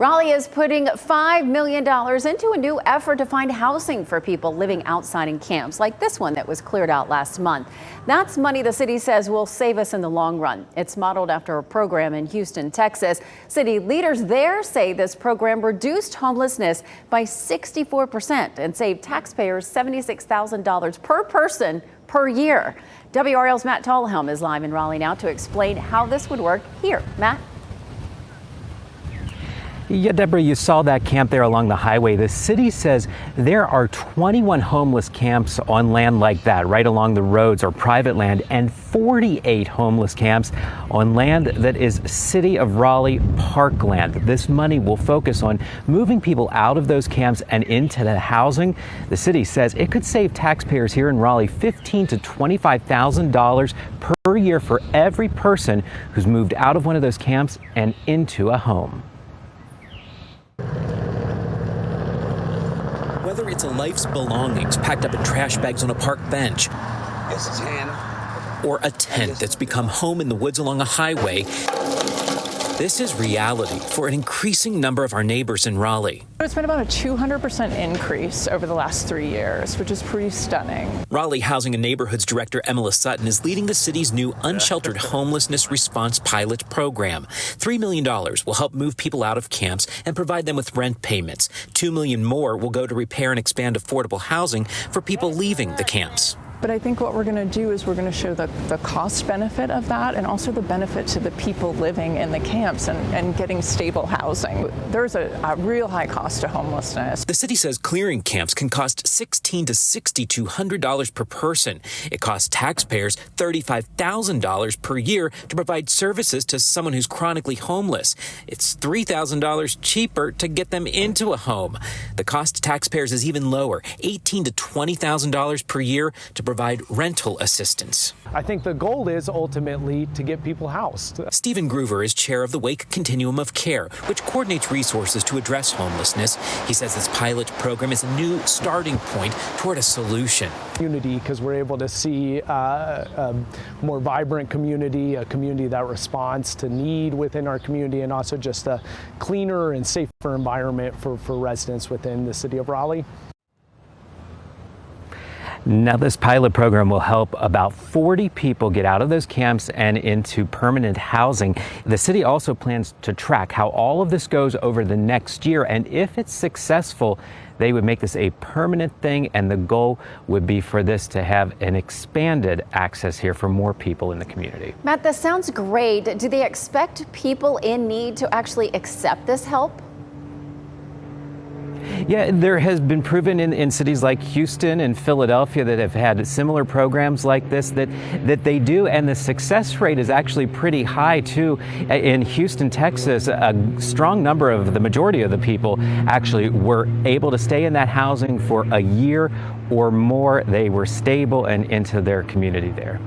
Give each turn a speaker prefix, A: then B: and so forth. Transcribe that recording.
A: Raleigh is putting $5 million into a new effort to find housing for people living outside in camps like this one that was cleared out last month. That's money the city says will save us in the long run. It's modeled after a program in Houston, Texas. City leaders there say this program reduced homelessness by 64% and saved taxpayers $76,000 per person per year. WRL's Matt Tallhelm is live in Raleigh now to explain how this would work here. Matt?
B: Yeah, Deborah, you saw that camp there along the highway. The city says there are 21 homeless camps on land like that, right along the roads or private land, and 48 homeless camps on land that is City of Raleigh parkland. This money will focus on moving people out of those camps and into the housing. The city says it could save taxpayers here in Raleigh $15,000 to $25,000 per year for every person who's moved out of one of those camps and into a home.
C: Whether it's a life's belongings packed up in trash bags on a park bench,
D: This is Hannah.
C: Or a tent that's become home in the woods along a highway, this is reality for an increasing number of our neighbors in Raleigh.
E: It's been about a 200% increase over the last 3 years, which is pretty stunning.
C: Raleigh Housing and Neighborhoods Director Emily Sutton is leading the city's new unsheltered homelessness response pilot program. $3 million will help move people out of camps and provide them with rent payments. $2 million more will go to repair and expand affordable housing for people leaving the camps.
E: But I think what we're going to do is we're going to show the cost benefit of that and also the benefit to the people living in the camps and getting stable housing. There's a real high cost to homelessness.
C: The city says clearing camps can cost $1,600 to $6,200 per person. It costs taxpayers $35,000 per year to provide services to someone who's chronically homeless. It's $3,000 cheaper to get them into a home. The cost to taxpayers is even lower, $18,000 to $20,000 per year to provide rental assistance.
F: I think the goal is ultimately to get people housed.
C: Stephen Groover is chair of the Wake Continuum of Care, which coordinates resources to address homelessness. He says this pilot program is a new starting point toward a solution.
F: Community, because we're able to see a more vibrant community, a community that responds to need within our community, and also just a cleaner and safer environment for residents within the city of Raleigh.
B: Now, this pilot program will help about 40 people get out of those camps and into permanent housing. The city also plans to track how all of this goes over the next year, and if it's successful, they would make this a permanent thing, and the goal would be for this to have an expanded access here for more people in the community.
A: Matt, this sounds great. Do they expect people in need to actually accept this help?
B: Yeah, there has been proven in cities like Houston and Philadelphia that have had similar programs like this that they do, and the success rate is actually pretty high too. In Houston, Texas, a strong number of the majority of the people actually were able to stay in that housing for a year or more. They were stable and into their community there.